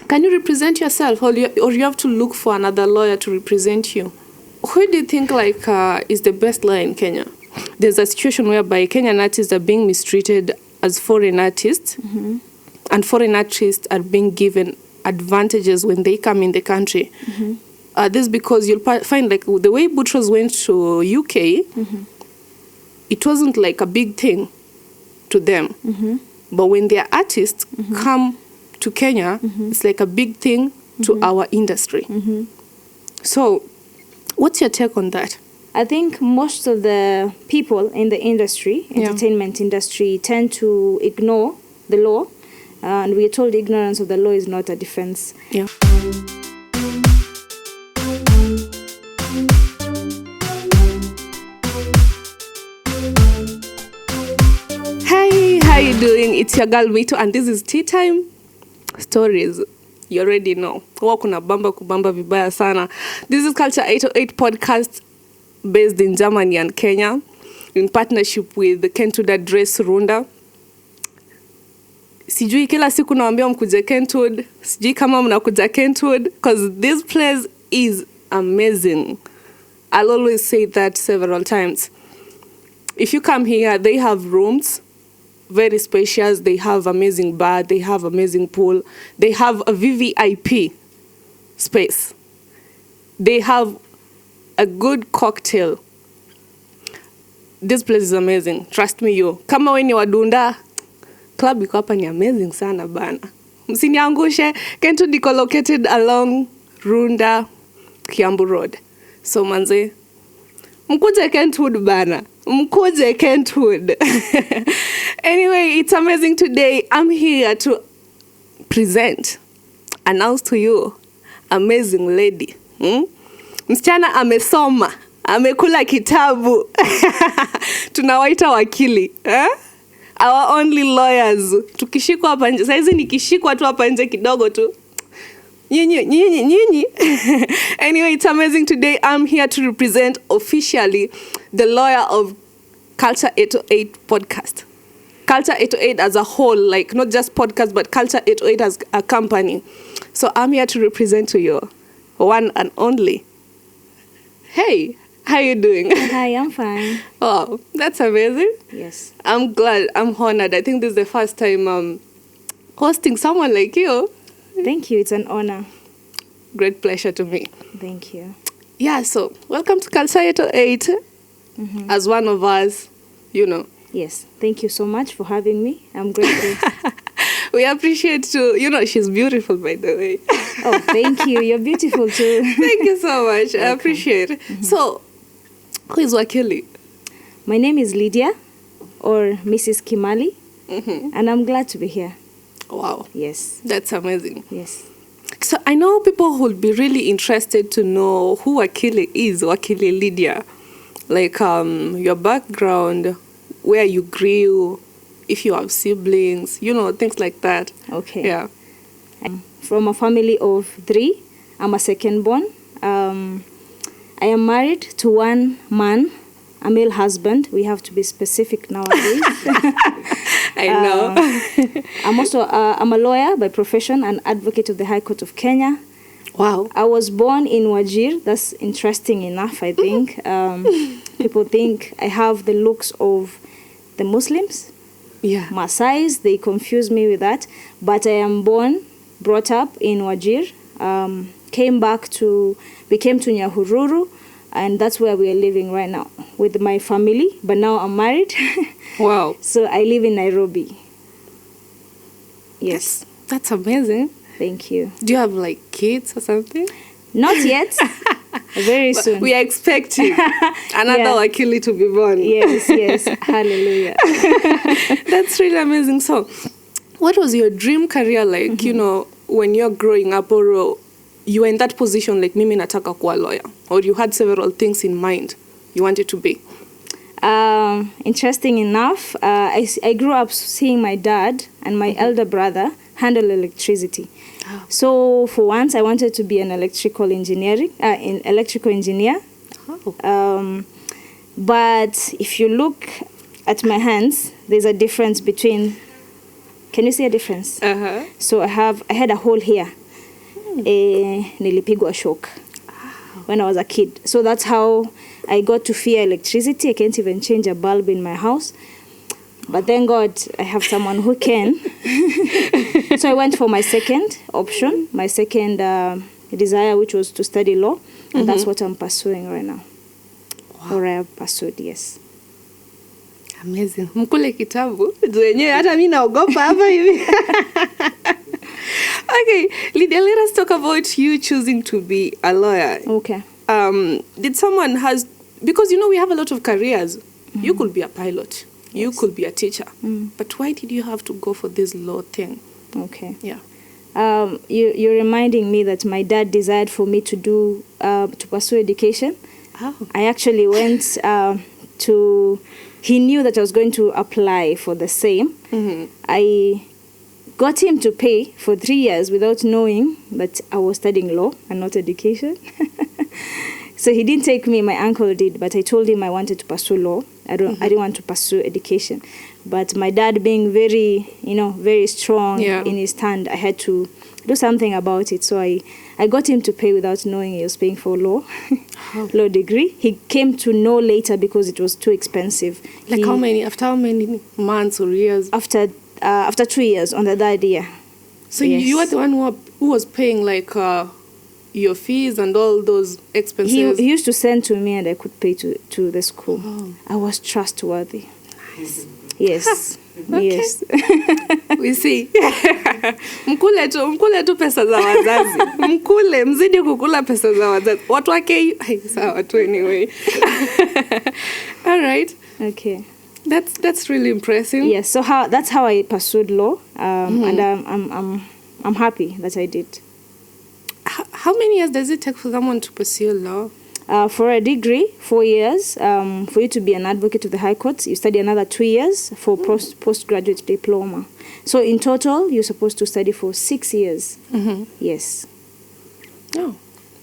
Can you represent yourself, or you have to look for another lawyer to represent you? Who do you think is the best lawyer in Kenya? There's a situation whereby Kenyan artists are being mistreated as foreign artists, and foreign artists are being given advantages when they come in the country. This is because you'll find the way Boutros went to UK, it wasn't like a big thing to them. But when their artists come to Kenya, it's like a big thing to our industry. So what's your take on that? I think most of the people in the industry, entertainment industry, tend to ignore the law. And we are told ignorance of the law is not a defense. Yeah. Hi, how you doing? It's your girl Mito, and this is Tea Time Stories. You already know. Huwa kuna bamba kubamba vibaya sana. This is Culture 808 podcast based in Germany and Kenya in partnership with the KENTWOOD address RUNDA. Sijui kila siku naambia mkuje KENTWOOD. Sijui kama mnakuja KENTWOOD because this place is amazing. I'll always say that several times. If you come here, they have rooms, very spacious. They have amazing bar. They have amazing pool. They have a VVIP space. They have a good cocktail. This place is amazing. Trust me, you. Kama we ni wadunda, club iko hapa ni amazing sana bana. Msiniangushe. KENTWOOD iko located along RUNDA, Kiambu Road. So manze, mkuje KENTWOOD bana. Mkuje KENTWOOD. Anyway, it's amazing today. I'm here to announce to you, amazing lady. Msichana amesoma, amekula kitabu. Tunawaita wakili. Our only lawyers. Tukishikwa hapa nje. Saizi nikishikwa tu hapa nje kidogo tu. Nyinyi. Anyway, it's amazing today. I'm here to represent officially the lawyer of Culture 808 podcast. Culture 808 as a whole, like not just podcast, but Culture 808 as a company. So I'm here to represent to you, one and only. Hey, how you doing? Hi, I'm fine. Oh, that's amazing. Yes. I'm glad. I'm honored. I think this is the first time hosting someone like you. Thank you. It's an honor. Great pleasure to me. Thank you. Yeah, so welcome to Culture 808 as one of us, you know. Yes. Thank you so much for having me. I'm grateful. We appreciate too. You know, she's beautiful, by the way. Oh, thank you. You're beautiful too. Thank you so much. Welcome. I appreciate it. So, who is Wakili? My name is Lydia, or Mrs. Kimali, and I'm glad to be here. Wow. Yes. That's amazing. Yes. So I know people would be really interested to know who Wakili is, Wakili Lydia. Like your background, where you grew, if you have siblings, you know, things like that. Okay. Yeah. I'm from a family of 3. I'm a second born. I am married to one man, a male husband. We have to be specific nowadays. I know. I'm also I'm a lawyer by profession, an advocate of the High Court of Kenya. Wow. I was born in Wajir. That's interesting enough, I think. People think I have the looks of the Muslims. Yeah. Maasais, they confuse me with that. But I am brought up in Wajir. We came to Nyahururu, and that's where we are living right now with my family. But now I'm married. Wow. So I live in Nairobi. Yes. That's amazing. Thank you. Do you have like kids or something? Not yet. Very soon. We are expecting another Wakili to be born. Yes. Hallelujah. That's really amazing. So, what was your dream career like, you know, when you're growing up, or you were in that position like mimi nataka kuwa lawyer, or you had several things in mind you wanted to be? Interesting enough, I grew up seeing my dad and my elder brother handle electricity. Oh. So for once, I wanted to be an electrical engineer. Oh. But if you look at my hands, there's a difference between. Can you see a difference? Uh-huh. So I had a hole here. nilipigwa shock when I was a kid. So that's how I got to fear electricity. I can't even change a bulb in my house. But thank God I have someone who can. So I went for my second option, my second desire, which was to study law. And that's what I'm pursuing right now. Wow. Or I have pursued, yes. Amazing. Mkule kitabu. Wenyewe hata mimi naogopa hapa hivi. Okay, Lydia, let us talk about you choosing to be a lawyer. Okay. Did someone because we have a lot of careers. You could be a pilot. Yes. You could be a teacher. But why did you have to go for this law thing? Okay. Yeah. You're reminding me that my dad desired for me to pursue education. Oh. I actually went he knew that I was going to apply for the same. I got him to pay for 3 years without knowing that I was studying law and not education. So he didn't take me, my uncle did, but I told him I wanted to pursue law. I didn't want to pursue education. But my dad being very, very strong in his stand, I had to do something about it. So I got him to pay without knowing he was paying for law, law degree. He came to know later because it was too expensive. After how many months or years? After 2 years, on the third year. So you were the one who was paying your fees and all those expenses? He used to send to me and I could pay to the school. Oh. I was trustworthy. Nice. Yes. Okay. Yes. We see. Mkule tu pesa za wazazi. Mkule, mzidi kukula pesa za wazazi. Watu wake, sawa tu anyway. All right. Okay. That's really impressive. Yes, so that's how I pursued law, and I'm happy that I did. How many years does it take for someone to pursue law? For a degree, 4 years. For you to be an advocate to the High Court, you study another 2 years for postgraduate diploma. So in total, you're supposed to study for 6 years. Yes. Oh,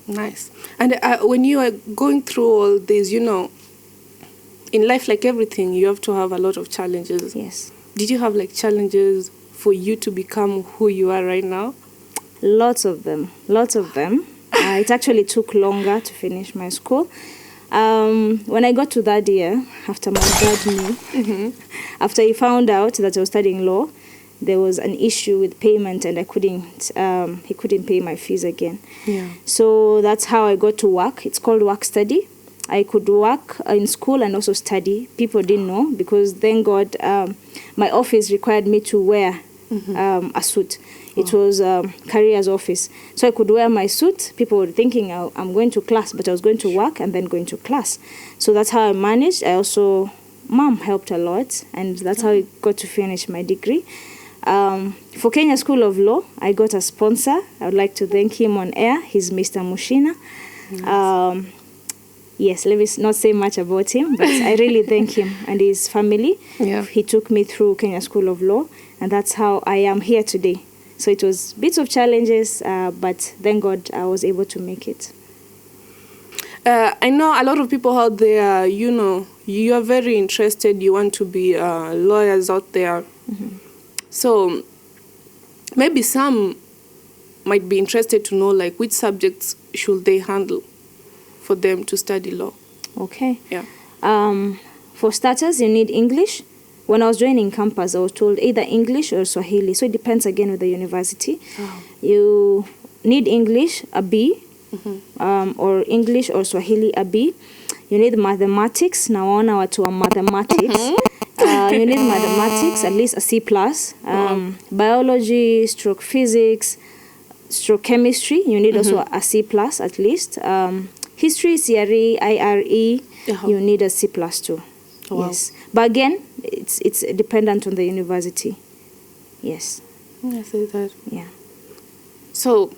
nice. And when you are going through all this, in life, like everything, you have to have a lot of challenges. Yes. Did you have challenges for you to become who you are right now? Lots of them. It actually took longer to finish my school. When I got to that year, after my dad knew, after he found out that I was studying law, there was an issue with payment and he couldn't pay my fees again. Yeah. So that's how I got to work. It's called work study. I could work in school and also study. People didn't know because, thank God, my office required me to wear a suit. It was careers office. So I could wear my suit. People were thinking I'm going to class, but I was going to work and then going to class. So that's how I managed. I also, Mom helped a lot, and that's how I got to finish my degree. For Kenya School of Law, I got a sponsor. I would like to thank him on air. He's Mr. Mushina. Nice. Yes, let me not say much about him, but I really thank him and his family. Yeah. He took me through Kenya School of Law, and that's how I am here today. So it was bits of challenges, but thank God I was able to make it. I know a lot of people out there, you are very interested, you want to be lawyers out there. So maybe some might be interested to know which subjects should they handle for them to study law. Okay. Yeah. For starters, you need English. When I was joining campus, I was told either English or Swahili. So it depends again with the university. Oh. You need English, a B, or English or Swahili, a B. You need mathematics. Nawaona watu wa mathematics. You need mathematics, at least a C+. Biology, stroke physics, stroke chemistry. You need also a C+, at least. History, CRE, IRE, you need a C+ too. Wow. Yes. But again, it's dependent on the university. Yes. I see that. Yeah. So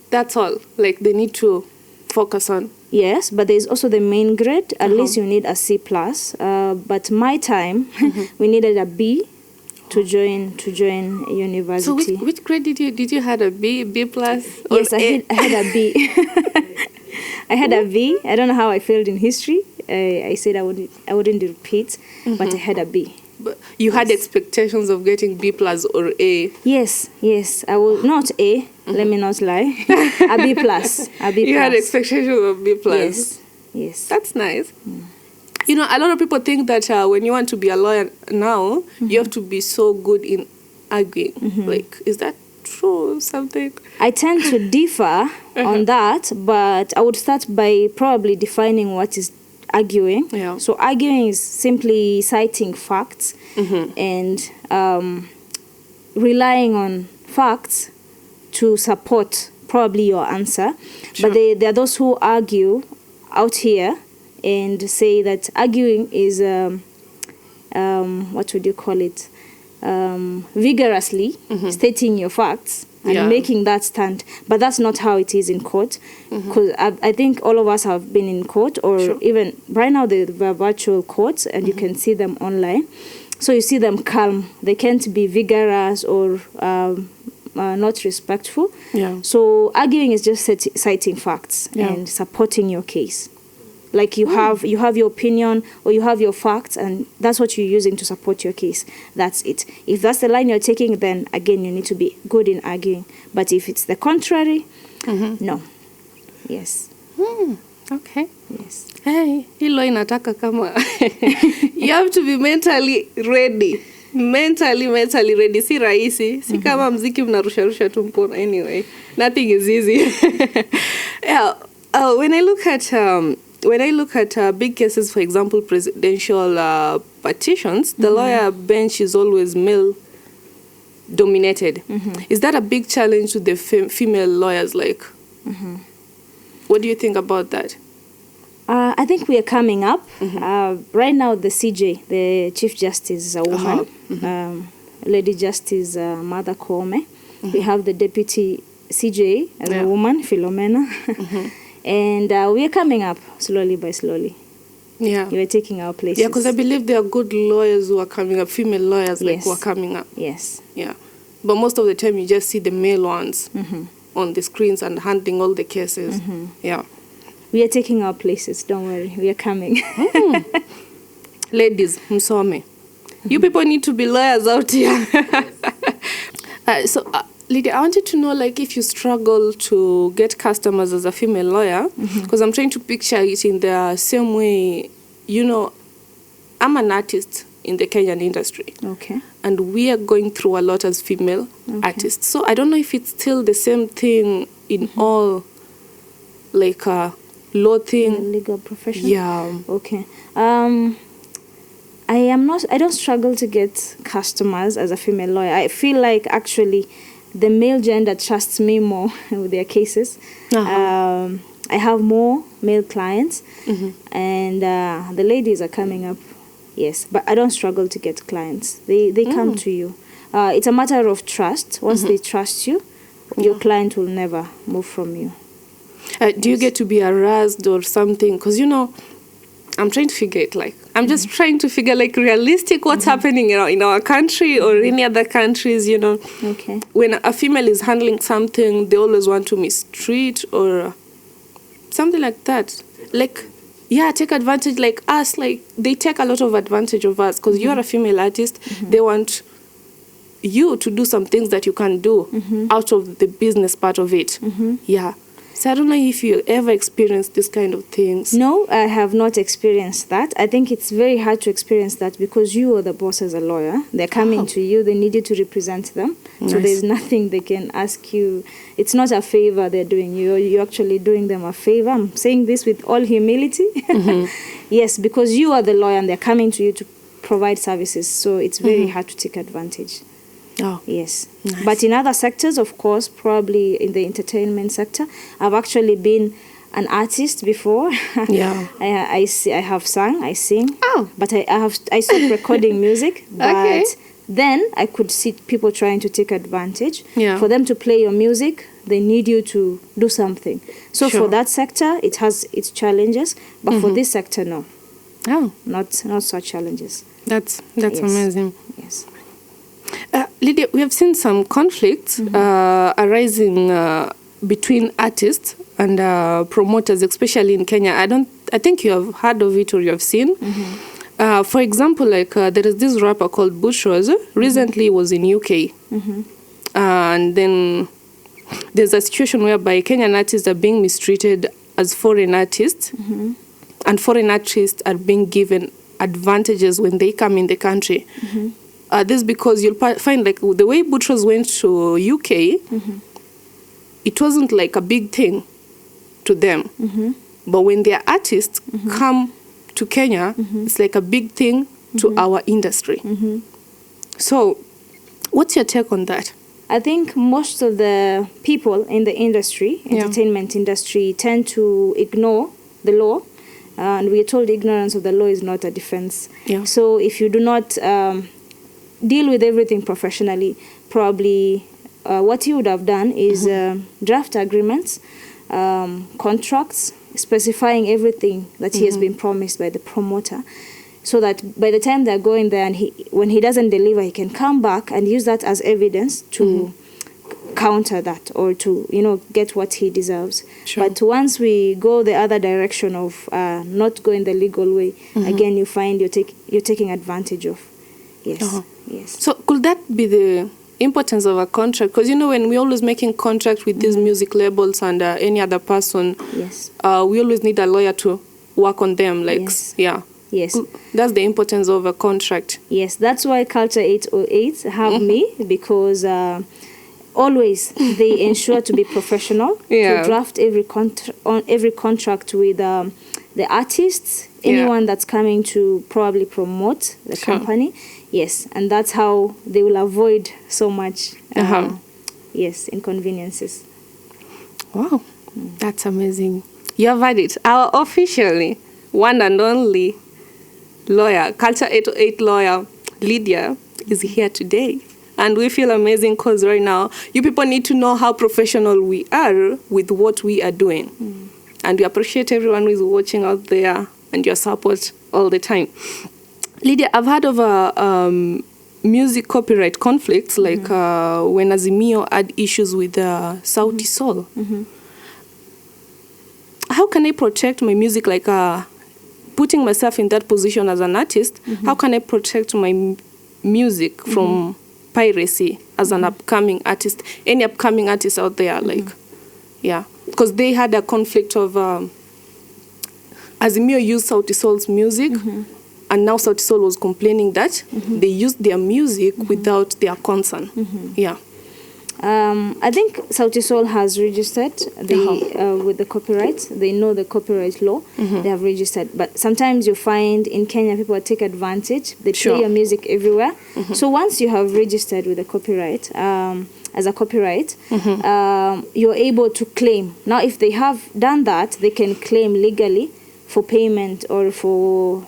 that's all. They need to focus on. Yes, but there's also the main grade. At least you need a C+. But my time, we needed a B to join university. So which grade did you had a B, B+? Yes, I had a B. I had a B. I don't know how I failed in history. I said I wouldn't repeat, but I had a B. But you had expectations of getting B plus or A. Yes. I was not A. Let me not lie. A B plus. A B plus. You had expectations of B plus. Yes. That's nice. You know, a lot of people think that when you want to be a lawyer now, you have to be so good in arguing. Like, is that true or something? I tend to differ on that, but I would start by probably defining what is arguing. Yeah. So arguing is simply citing facts and relying on facts to support probably your answer. Sure. But there are those who argue out here and say that arguing is, what would you call it? Vigorously stating your facts and making that stand. But that's not how it is in court. Because I think all of us have been in court, or even right now there are virtual courts and you can see them online. So you see them calm. They can't be vigorous or not respectful. Yeah. So arguing is just citing facts and supporting your case. Like you have your opinion or you have your facts, and that's what you're using to support your case. That's it. If that's the line you're taking, then again you need to be good in arguing. But if it's the contrary, no. Yes. Okay. Yes. Hey, hilo inataka kama you have to be mentally ready. Mentally ready. Si rahisi. Si kama mziki mnarusha tu mkono. Anyway, nothing is easy. Yeah. When I look at big cases, for example, presidential petitions, the lawyer bench is always male dominated. Is that a big challenge to the female lawyers? Like, what do you think about that? I think we are coming up. Right now, the CJ, the Chief Justice, is a woman. Lady Justice Mother Koome. We have the Deputy CJ as a woman, Philomena. And we are coming up slowly by slowly. Yeah. We are taking our places. Yeah, because I believe there are good lawyers who are coming up, female lawyers who are coming up. Yes. Yeah. But most of the time you just see the male ones on the screens and handling all the cases. Yeah. We are taking our places, don't worry. We are coming. Ladies, msome. You people need to be lawyers out here. Lydia, I wanted to know, like, if you struggle to get customers as a female lawyer, because I'm trying to picture it in the same way, you know, I'm an artist in the Kenyan industry. Okay. And we are going through a lot as female artists. So I don't know if it's still the same thing in all, like, law thing. Legal profession? Yeah. Okay. I don't struggle to get customers as a female lawyer. I feel like actually the male gender trusts me more with their cases. I have more male clients, and the ladies are coming up. Yes, but I don't struggle to get clients. They come to you. It's a matter of trust. Once they trust you, your client will never move from you. Do you get to be harassed or something? Because, you know, I'm trying to figure it, like, I'm just trying to figure, like, realistic what's happening in our country or any other countries, you know. Okay. When a female is handling something, they always want to mistreat or something like that. Like, yeah, take advantage, like us, like, they take a lot of advantage of us because you're a female artist. They want you to do some things that you can do out of the business part of it. Yeah. So I don't know if you ever experienced this kind of things. No, I have not experienced that. I think it's very hard to experience that because you are the boss as a lawyer. They're coming to you. They need you to represent them. Nice. So there's nothing they can ask you. It's not a favor they're doing you. You're actually doing them a favor. I'm saying this with all humility. Yes, because you are the lawyer and they're coming to you to provide services. So it's very hard to take advantage. Oh, yes. Nice. But in other sectors, of course, probably in the entertainment sector, I've actually been an artist before. Yeah. I have sung, I sing. Oh. But I stopped recording music. But then I could see people trying to take advantage. Yeah. For them to play your music, they need you to do something. So for that sector, it has its challenges. But for this sector, no. Oh. Not such challenges. That's amazing. Yes. Lydia, we have seen some conflicts arising between artists and promoters, especially in Kenya. I think you have heard of it or you have seen. For example, like there is this rapper called Bushros. Recently was in UK. And then there's a situation whereby Kenyan artists are being mistreated as foreign artists. And foreign artists are being given advantages when they come in the country. This is because you'll find like the way Bushros went to UK, it wasn't like a big thing to them. But when their artists come to Kenya, it's like a big thing to our industry. So what's your take on that? I think most of the people in the industry, entertainment industry, tend to ignore the law. And we are told ignorance of the law is not a defense. So if you do not deal with everything professionally, probably what you would have done is draft agreements, contracts, specifying everything that he has been promised by the promoter, so that by the time they're going there and when he doesn't deliver, he can come back and use that as evidence to counter that, or to, you know, get what he deserves. But once we go the other direction of not going the legal way, again you find you're taking advantage of. Yes. So could that be the importance of a contract? Because, you know, when we're always making contract with these music labels and any other person, we always need a lawyer to work on them. Like, Yes. That's the importance of a contract. Yes, that's why Culture 808 have me, because always they ensure to be professional, to draft every contract with the artists, anyone that's coming to probably promote the company. Yes, and that's how they will avoid so much inconveniences. Wow, that's amazing. You have had it. Our officially one and only lawyer, Culture 808 lawyer, Lydia, is here today. And we feel amazing because right now, you people need to know how professional we are with what we are doing. And we appreciate everyone who is watching out there and your support all the time. Lydia, I've heard of music copyright conflicts, like when Azimio had issues with Sauti Sol. How can I protect my music, like putting myself in that position as an artist? How can I protect my music from piracy as an upcoming artist? Any upcoming artists out there, like, because they had a conflict of Azimio used Sauti Sol's music, and now Sauti Sol was complaining that they used their music without their consent. I think Sauti Sol has registered with the copyright. They know the copyright law. They have registered. But sometimes you find in Kenya people take advantage. They play your music everywhere. So once you have registered with the copyright, as a copyright, you're able to claim. Now, if they have done that, they can claim legally for payment or for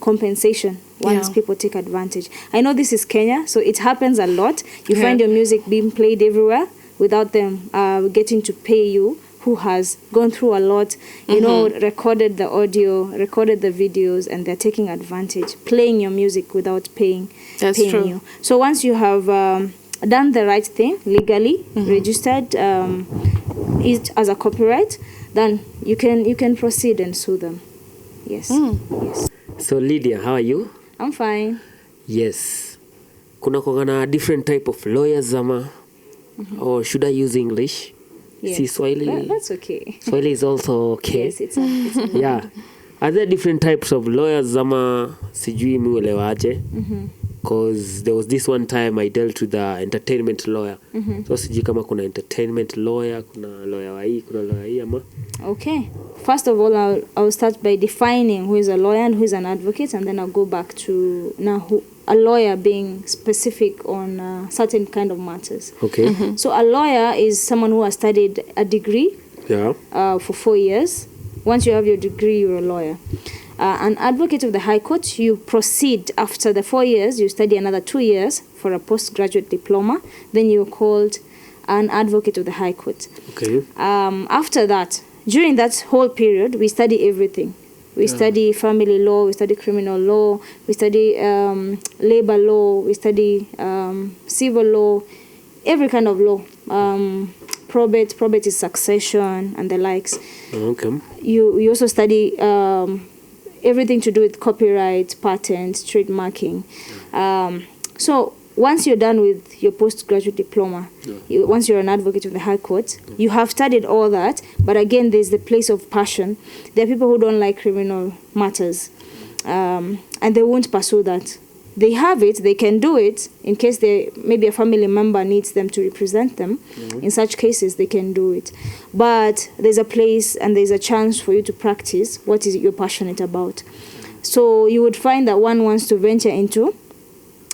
compensation once people take advantage. I know this is Kenya, so it happens a lot. You find your music being played everywhere without them getting to pay you, who has gone through a lot, you know, recorded the audio, recorded the videos, and they're taking advantage, playing your music without paying you. So once you have done the right thing, legally registered it as a copyright, then you can proceed and sue them. Yes. So Lydia, how are you? I'm fine. Yes. Kuna kogana different type of lawyers ama, or should I use English? Yes. See, Swahili. That's okay. Swahili is also okay. Yes, it's okay. Yeah. Are there different types of lawyers ama sijui muelewaje? Because there was this one time I dealt with the entertainment lawyer. So sijui kama kuna entertainment lawyer, kuna lawyer wa hii, kuna lawyer hii ama. Okay. First of all, I'll start by defining who is a lawyer and who is an advocate, and then I'll go back to a lawyer being specific on certain kind of matters. Okay. So a lawyer is someone who has studied a degree for 4 years. Once you have your degree, you're a lawyer. An advocate of the High Court, you proceed after the 4 years, you study another 2 years for a postgraduate diploma, then you're called an advocate of the High Court. Okay. After that, during that whole period, we study everything. We study family law, we study criminal law, we study labor law, we study civil law, every kind of law. Probate is succession and the likes. Okay. You also study everything to do with copyright, patent, trademarking. So once you're done with your postgraduate diploma, once you're an advocate of the High Court, you have studied all that, but again, there's the place of passion. There are people who don't like criminal matters, and they won't pursue that. They have it, they can do it, in case maybe a family member needs them to represent them. In such cases, they can do it. But there's a place and there's a chance for you to practice what is it you're passionate about. So you would find that one wants to venture into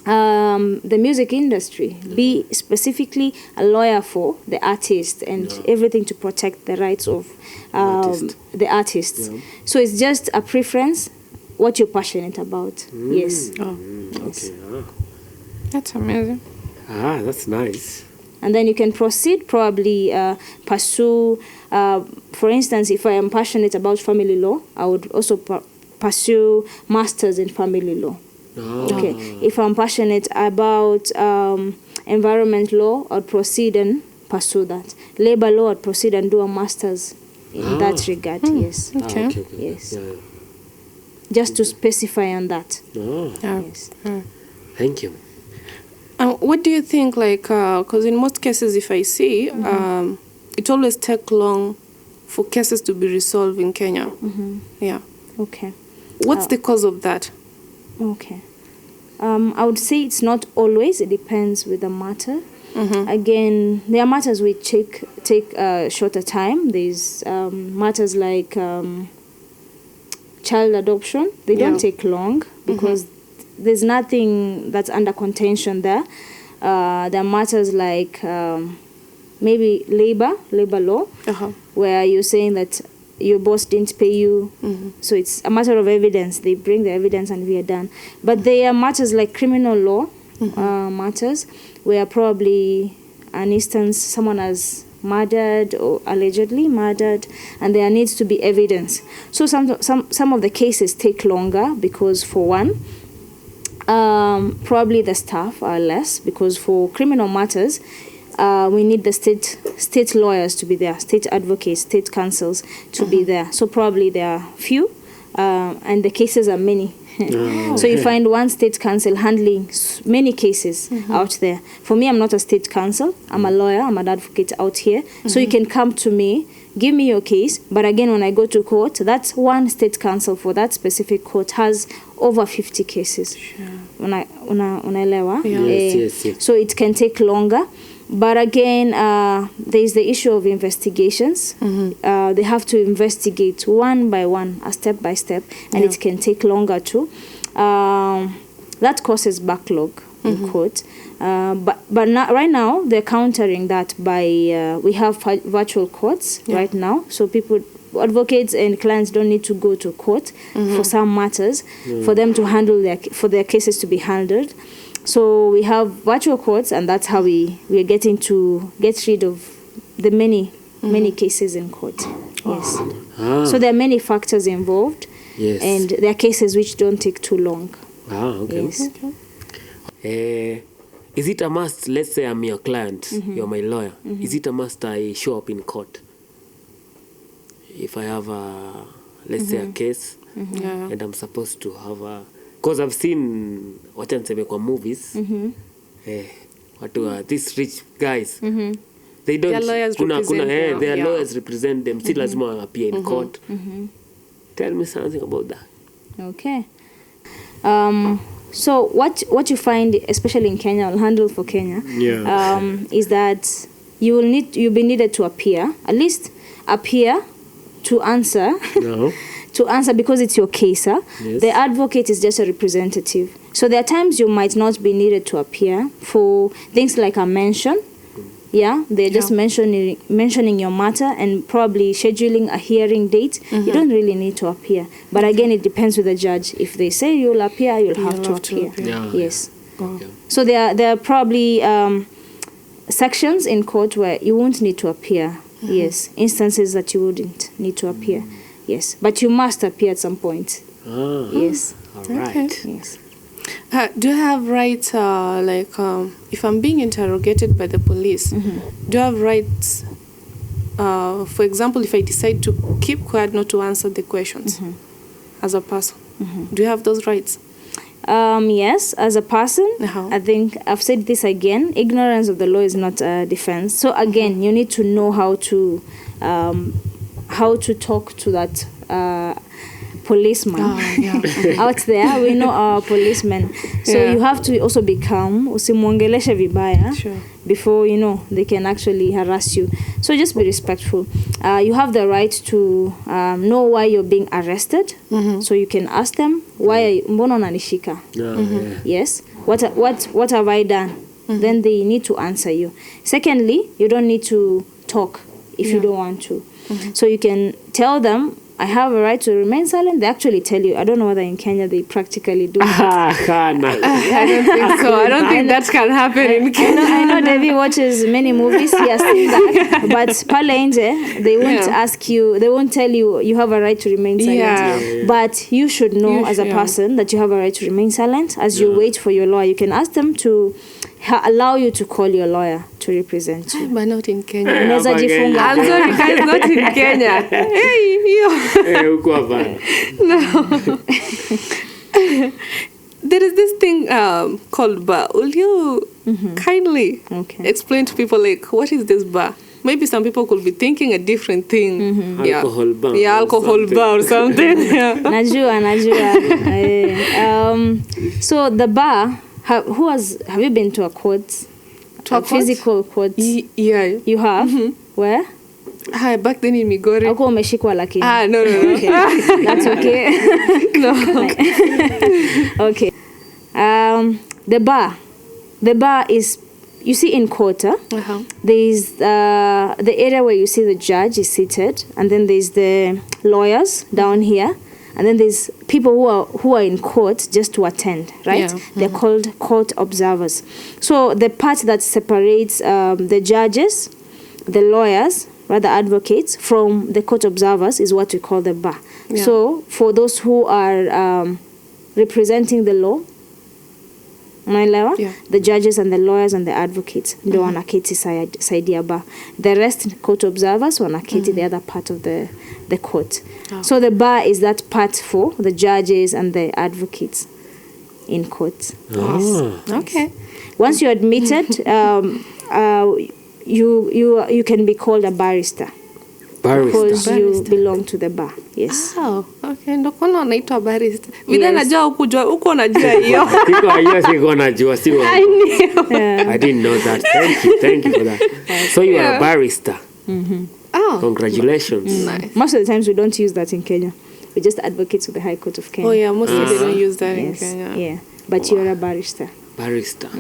the music industry, be specifically a lawyer for the artist and everything to protect the rights of the artists. So it's just a preference, what you're passionate about. Yes. Okay. That's amazing. That's nice. And then you can proceed, probably pursue, for instance, if I am passionate about family law, I would also pursue masters in family law. Okay. If I'm passionate about environment law, I'd proceed and pursue that. Labor law, I'd proceed and do a master's in that regard. Yes. Okay. Yes. Yeah. Just to specify on that. Yes. Thank you. What do you think, like, because in most cases, if I see, it always takes long for cases to be resolved in Kenya. Yeah. Okay. What's the cause of that? Okay. I would say it's not always. It depends with the matter. Again, there are matters which take shorter time. There's matters like child adoption. They don't take long because there's nothing that's under contention there. There are matters like maybe labor law, where you're saying that your boss didn't pay you. So it's a matter of evidence. They bring the evidence and we are done. But there are matters like criminal law matters, where probably an instance someone has murdered or allegedly murdered, and there needs to be evidence. So some of the cases take longer because, for one, probably the staff are less, because for criminal matters, we need the state lawyers to be there, state advocates, state counsels to be there. So probably there are few, and the cases are many. So you find one state counsel handling many cases out there. For me, I'm not a state counsel. I'm a lawyer. I'm an advocate out here. So you can come to me, give me your case. But again, when I go to court, that's one state counsel for that specific court has over 50 cases. Unaelewa? Yes. So it can take longer. But again, there is the issue of investigations. They have to investigate one by one, a step by step, and it can take longer too. That causes backlog in court. But right now, they're countering that by, we have virtual courts right now. So advocates and clients don't need to go to court for some matters, for them to handle for their cases to be handled. So we have virtual courts, and that's how we are getting to get rid of the many cases in court. Yes. So there are many factors involved, and there are cases which don't take too long. Okay. Yes. Is it a must? Let's say I'm your client, you're my lawyer. Is it a must I show up in court if I have let's say a case, and I'm supposed to have because I've seen wacha niseme kwa movies watu these rich guys they don't, their lawyers represent them. Their lawyers represent them, still lazima appear in court. Tell me something about that. Okay. So what you find, especially in Kenya, I'll handle for Kenya, is that you'll be needed to appear, at least appear to answer. To answer, because it's your case. The advocate is just a representative. So there are times you might not be needed to appear for things like a mention. They're just mentioning your matter and probably scheduling a hearing date. You don't really need to appear. But again, it depends with the judge. If they say you'll appear, you'll have to appear. Yes. So there are probably sections in court where you won't need to appear. Yes. Instances that you wouldn't need to appear. Yes, but you must appear at some point. Yes. All right. Yes. Do you have rights, if I'm being interrogated by the police, do you have rights, for example, if I decide to keep quiet, not to answer the questions, as a person? Do you have those rights? Yes, as a person, Uh-huh. I think I've said this again. Ignorance of the law is not a defense. So again, you need to know how to talk to that policeman out there. We know our policemen. So you have to also be calm. Usimwongeleshe vibaya Sure. before they can actually harass you. So just be respectful. You have the right to know why you're being arrested. So you can ask them, why mbona unanishika? Yes. What have I done? Then they need to answer you. Secondly, you don't need to talk if you don't want to. So you can tell them, I have a right to remain silent. They actually tell you. I don't know whether in Kenya they practically do that. I don't think so. I don't think that can happen in Kenya. I know Devi watches many movies. He has seen that. But pale nje, they won't ask you. They won't tell you you have a right to remain silent. Yeah. But you should know as a person that you have a right to remain silent. As you wait for your lawyer, you can ask them to allow you to call your lawyer to represent you. But not in Kenya. Unaweza jifunga. I'm sorry, guys, not in Kenya. Hey, No. There is this thing called bar. Will you kindly explain to people, like, what is this bar? Maybe some people could be thinking a different thing. Alcohol bar. Yeah, alcohol bar or something. Najua. So the bar, have you been to a court? To a court? Physical court? Yeah. You have? Where? Hi, back then in Migori. Ako umeshikwa lakini. No. Okay. That's okay. No. Okay. The bar is, you see in court, there's the area where you see the judge is seated, and then there's the lawyers down here, and then there's people who are in court just to attend, right? Yeah. They're called court observers. So the part that separates the judges, the lawyers, rather advocates, from the court observers is what we call the bar. Yeah. So for those who are representing the law, the judges and the lawyers and the advocates ndio wanaketi side ya bar. The rest court observers wanaketi the other part of the court. So the bar is that part for the judges and the advocates in court. Okay. Once you're admitted, you can be called a barrister. Because you belong to the bar. Yes. Oh, okay. Ndo kono naitwa barista. Vile najua huko najua hiyo. Siko najua. I didn't know that. Thank you for that. So you are a barrister. Oh. Congratulations. Nice. Most of the times we don't use that in Kenya. We just advocate to the High Court of Kenya. Oh yeah, mostly they don't use that in Kenya. Yeah. But you're a barrister. Barrister.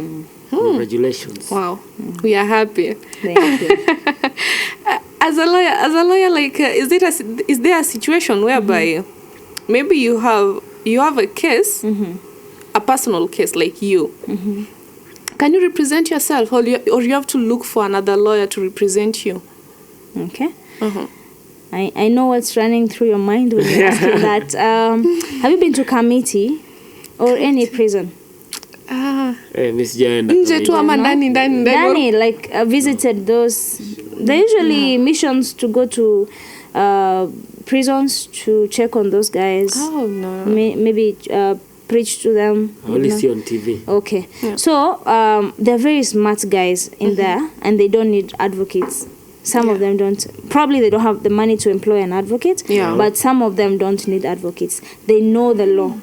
Congratulations. Wow. We are happy. Thank you. As a lawyer, like, is there a situation whereby maybe you have a case, a personal case, like you? Can you represent yourself, or you have to look for another lawyer to represent you? Okay. I know what's running through your mind when you're asking that. Have you been to Kamiti or any prison? Nje tu ama ndani. Like visited those. They're usually missions to go to prisons to check on those guys. Oh no. Maybe preach to them. Only see on TV. Okay. Yeah. So they're very smart guys in there, and they don't need advocates. Some of them don't. Probably they don't have the money to employ an advocate. Yeah. But some of them don't need advocates. They know the law.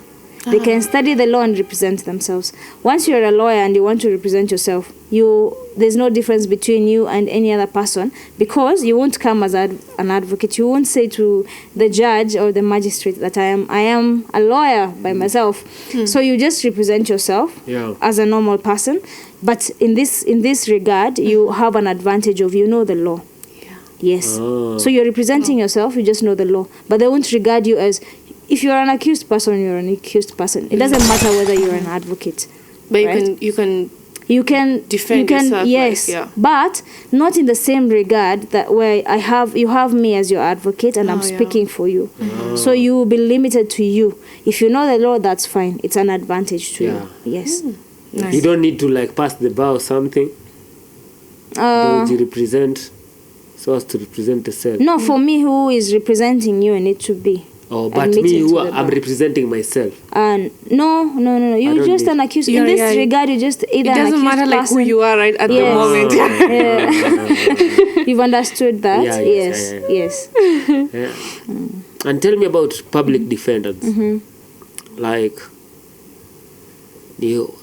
They can study the law and represent themselves. Once you're a lawyer and you want to represent yourself, there's no difference between you and any other person, because you won't come as an advocate. You won't say to the judge or the magistrate that I am a lawyer by myself. So you just represent yourself as a normal person. But in this regard, you have an advantage of the law. Yes. So you're representing yourself, you just know the law. But they won't regard you as, if you're an accused person, you're an accused person. It doesn't matter whether you're an advocate. But right? you can defend yourself. Yes, but not in the same regard that where you have me as your advocate and I'm speaking for you. So you will be limited to you. If you know the law, that's fine. It's an advantage to you. Yes. Nice. You don't need to pass the bar or something. Do you represent so as to represent the self? No, for me, who is representing you, I need to be. Oh, but me, admitting to the I'm bar. representing myself. No. I You're don't just need- an accused. Yeah, In this yeah. regard, you're just either It an doesn't accused matter like who person. you are right at the Yes. moment. You've understood that? Yeah, yes. yeah. Yes. Yeah. And tell me about public defenders. Like,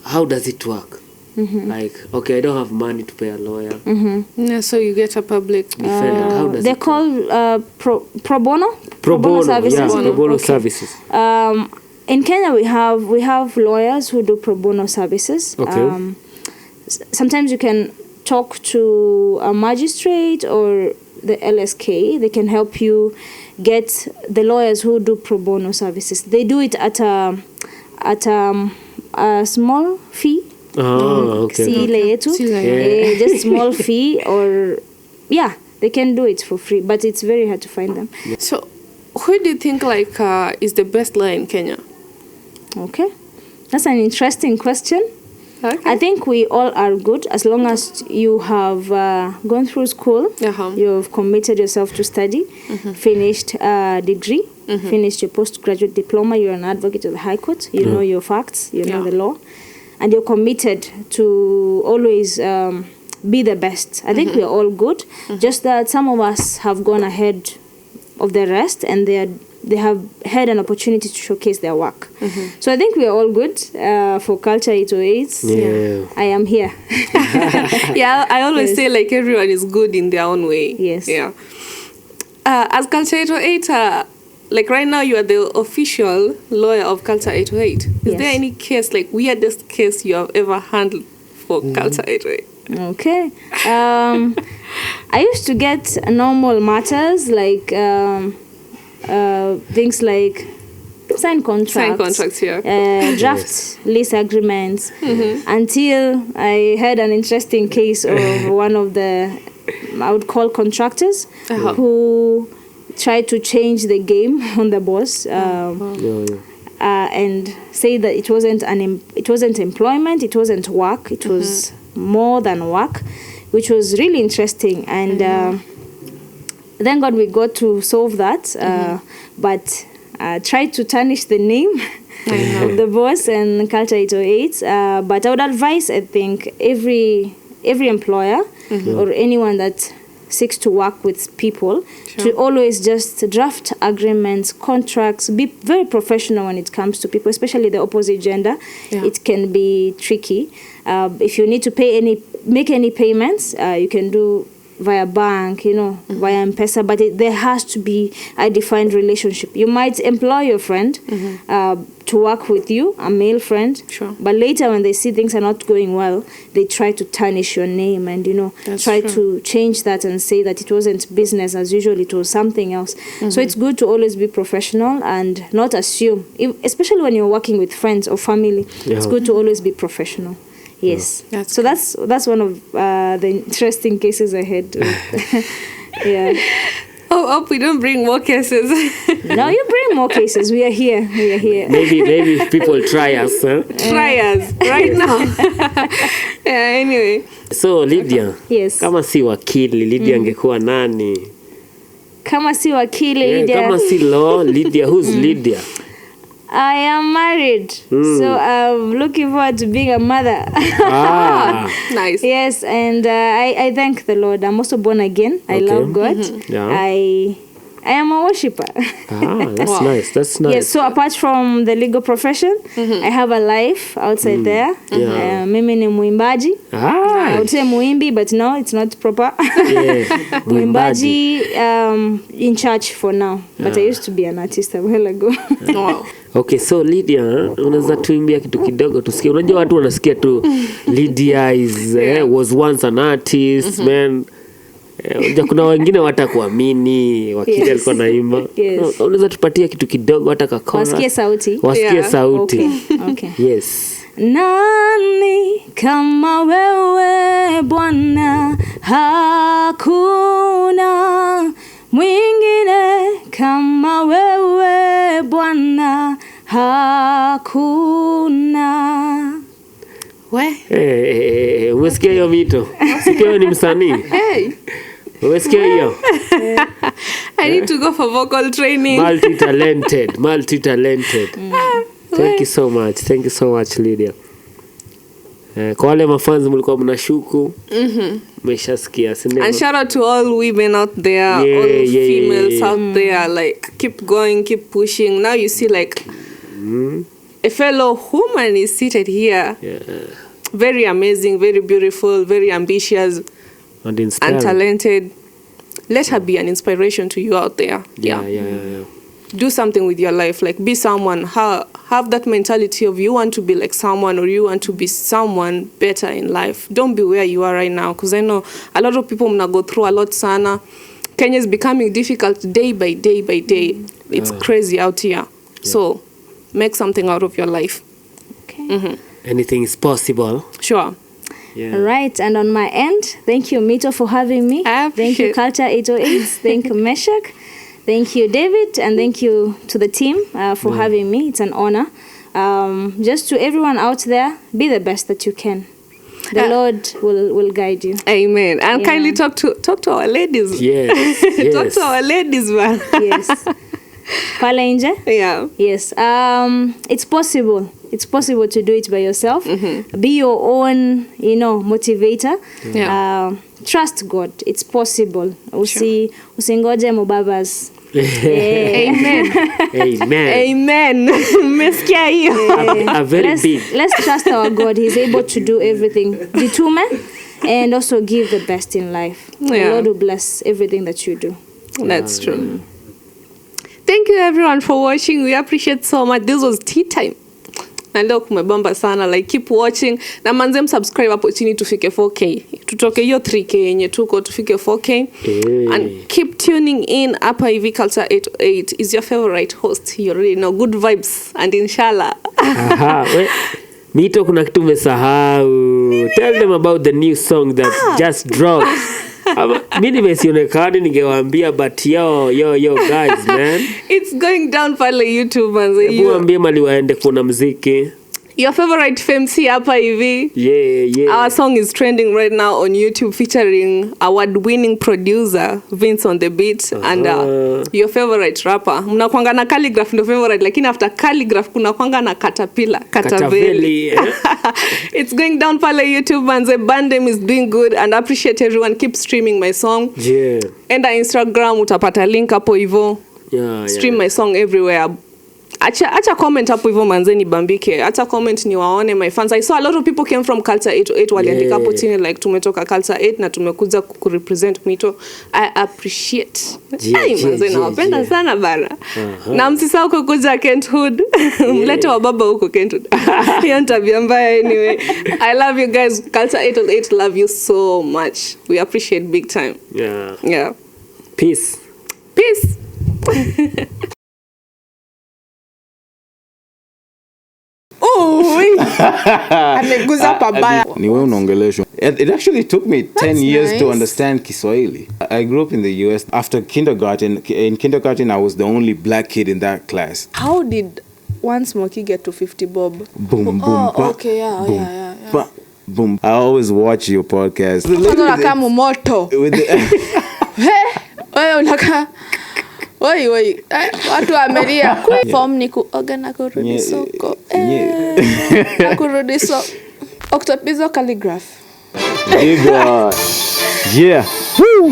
how does it work? Like, okay, I don't have money to pay a lawyer. Yeah, so you get a public Defender, how does They're it work? called pro bono. Pro bono, services. yeah, pro bono Okay. services. In Kenya, we have lawyers who do pro bono services. Okay. Sometimes you can talk to a magistrate or the LSK. They can help you get the lawyers who do pro bono services. They do it at a small fee. Oh, okay. Si ile yetu. Si ile Just small fee, or yeah, they can do it for free, but it's very hard to find them. So, who do you think like is the best lawyer in Kenya? Okay, that's an interesting question. Okay. I think we all are good as long as you have gone through school, Uh-huh. you've committed yourself to study, finished a degree, finished your postgraduate diploma, you're an advocate of the High Court, you know your facts, you know Yeah. the law, and you're committed to always be the best. I think we are all good, just that some of us have gone ahead of the rest and they have had an opportunity to showcase their work. So I think we are all good for Culture 808. Yeah. I am here. Yeah, I always Yes. say like everyone is good in their own way. Yes. Yeah. As Culture 808, like right now you are the official lawyer of Culture 808. Is Yes. there any case, like weirdest case you have ever handled for Culture 808? Okay. I used to get normal matters like things like sign contracts, yeah. draft lease agreements, until I had an interesting case of one of the, I would call contractors, who tried to change the game on the boss. And say that it wasn't employment, it wasn't work, it was more than work, which was really interesting. And thank God we got to solve that, but tried to tarnish the name of the boss and Culture 808. But I would advise, I think, every employer or anyone that seeks to work with people to always just draft agreements, contracts, be very professional when it comes to people, especially the opposite gender. Yeah. It can be tricky. If you need to make any payments, you can do via bank, via M-Pesa, but there has to be a defined relationship. You might employ your friend to work with you, a male friend, but later when they see things are not going well, they try to tarnish your name and, That's try true. to change that and say that it wasn't business as usual, it was something else. So it's good to always be professional and not assume, especially when you're working with friends or family, it's good to always be professional. Yes. So that's one of the interesting cases I had. Yeah. Oh, hope we don't bring more cases. No, you bring more cases. We are here. Maybe people try us. Huh? Try us right now. Yeah, anyway. So Lydia, Yes. kama si wakili Lydia angekuwa nani? Kama si wakili, Lydia. Kama si law Lydia, who's Lydia? I am married, so I'm looking forward to being a mother. Nice. Yes, and I thank the Lord. I'm also born again. I love God. Yeah. I am a worshipper. That's Wow. nice. That's nice. Yes, so apart from the legal profession, I have a life outside there. Yeah. Mimi ni muimbaji. I would say muimbi, but no, it's not proper. Yeah. Muimbaji in church for now, but I used to be an artist a while ago. Wow. Okay, so Lydia, unaweza tuimbia kitu kidogo tusikie. Unajua watu wanasikia tu Lydia was once an artist, man. Unajua kuna wengine watakuamini wakati alikuwa naimba. Yes. Unaweza tupatia kitu kidogo hata kakora. Wasikie sauti. Wasikie Yeah. sauti. Okay. Yes. Nani kama wewe Bwana, hakuna mwingine kama wewe Bwana, hakuna. Umesikia hiyo mito? Sikia wewe ni msanii. Hey. Umesikia hiyo? I need to go for vocal training. Multi-talented. Thank you so much Lydia. Kwa wale mafans mlikuwa mnashuku, mmeshasikia. And shout out to all women out there, all females out there, like keep going, keep pushing. Now you see like a fellow woman is seated here. Very amazing, very beautiful, very ambitious and talented. Let her be an inspiration to you out there. Yeah. Do something with your life, like be someone. Have that mentality of you want to be like someone, or you want to be someone better in life. Don't be where you are right now, because I know a lot of people mna go through a lot sana. Kenya is becoming difficult day by day by day. It's crazy out here. So make something out of your life. Okay. Anything is possible. Sure. All right, and on my end, thank you Mito for having me. Thank you Culture 808. Thank you Meshach. Thank you, David, and thank you to the team for having me. It's an honor. Just to everyone out there, be the best that you can. The Lord will guide you. Amen. And kindly talk to our ladies. Yes. Talk to our ladies, man. Yes. Pale nje? Yeah. Yes. It's possible. It's possible to do it by yourself. Be your own, motivator. Yeah. Trust God. It's possible. Usingoje mubabas. Amen. Meskia hiyo. Let's trust our God. He's able to do everything. Jitume and also give the best in life. The Lord will bless everything that you do. That's true. Thank you everyone for watching. We appreciate so much. This was tea time. Na leo kumebamba sana, like keep watching na manze subscribe hapo chini tufike 4K, tutoke hiyo 3K yenye tuko tufike 4K. And keep tuning in hapa hivi. Culture 808 is your favorite host. You already know, good vibes and inshallah. Mito, kuna kitu umesahau. Tell them about the new song that just dropped. Mimi nimesionekana ningewaambia, but yo guys, man, it's going down pale YouTube manze. Hebu ambie mali waende kuna muziki. Your favorite FMC hapa hivi. Yeah. Our song is trending right now on YouTube, featuring award-winning producer Vince on the beat and your favorite rapper. Mnakwanga na Calligraph ndo favorite, lakini after Calligraph kuna kwanga na Kataveli. It's going down pale YouTube manze. Bandem is doing good and I appreciate everyone. Keep streaming my song. Yeah. Enda Instagram utapata link hapo hivyo. Stream my song everywhere. Acha comment hapo hivyo manze nibambike. Acha comment ni waone my fans. I saw a lot of people came from Culture 808 waliandika hapo chini like tumetoka Culture 8 na tumekuja kurepresent Mito. I appreciate. Manze nawapenda sana bana. Na msisahau kukuja KENTWOOD. Mlete wa baba huko KENTWOOD. Hiyo tabia mbaya anyway. I love you guys. Culture 808 love you so much. We appreciate big time. Yeah. Peace. It actually took me 10 years to understand Kiswahili. I grew up in the US. After kindergarten, I was the only black kid in that class. How did one smoky get to 50 bob? Boom. Okay, yeah. Boom. I always watch your podcast. Unaka moto. Oi. Watu wamelia. Form ni kuoga na kurudi soko. Na kurudi soko. Octopizo Calligraph. Yeah. Woo.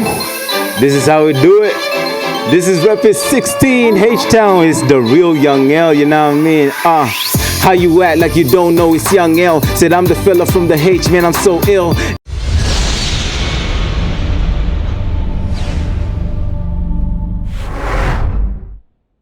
This is how we do it. This is Rapid 16 H-Town. It's the real Young L, you know what I mean? How you act like you don't know it's Young L. Said I'm the fella from the H, man, I'm so ill.